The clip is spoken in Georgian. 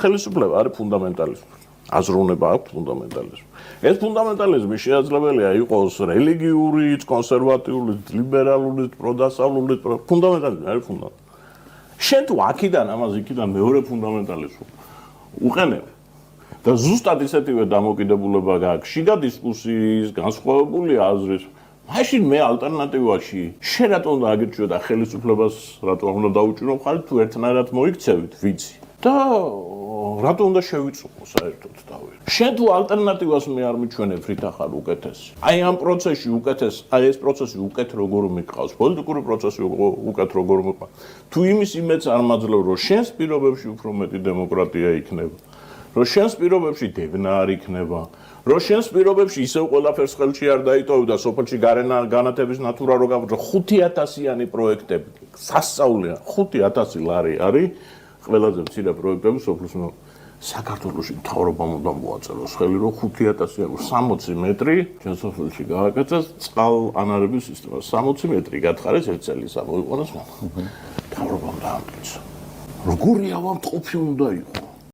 ხელისუფლება არის ფუნდამენტალიზმი. აზროვნება აქვს ფუნდამენტალიზმი. ეს ფუნდამენტალიზმი შესაძლებელია იყოს რელიგიურიც, კონსერვატიულიც, ლიბერალურიც, პროდასავლურიც, ფუნდამენტალიზმი არის ფუნდამენტალიზმი. შენ თუ აქიდან ამას იქიდან მეორე ფუნდამენტალიზმი უყენებ და ზუსტად ისეთივე დამოკიდებულება გაქვს შიგა დისკუსიის, განსხვავებული აზრის, მაშინ მე ალტერნატივაში შენ რატომ უნდა აგირჩიო და ხელისუფლებას რატომ უნდა დაუჭირო მხარი თუ ერთნაირად მოიქცევით ვიცი და რატომ უნდა შევიწუხო საერთოდ დავი. შენ თუ ალტერნატივას მე არ მიჩვენებ რით ახარ უკეთესი. აი ამ პროცესში უკეთეს, აი ეს პროცესი უკეთ როგორ მიყავს, პოლიტიკური პროცესი უკეთ როგორ მიყავს. თუ იმის იმედს არ მაძლევ, რომ შენს პირობებში უფრო მეტი დემოკრატია იქნება, რომ შენს პირობებში დევნა არ იქნება, რომ შენს პირობებში ისევ ყველაფერს ხელში არ დაიტოვებ და სოფელში განათების ნატურა რო გავუძრო 5,000-იანი პროექტები, სასწაულია 5,000 ლარი არის ყველაზე მცირე პროექტები სოფლის საქართველოში მთავრობამ უნდა მოაწეროს ხელი რომ 5,000 60 მეტრი ჩვენ სოფელში გააკეთეს წყალანარების სისტემა 60 მეტრი გათხარეს ერთ წელს ამოიყვანოს მთავრობამ დაამტკიცა. როგორი ავადმყოფი უნდა იყოს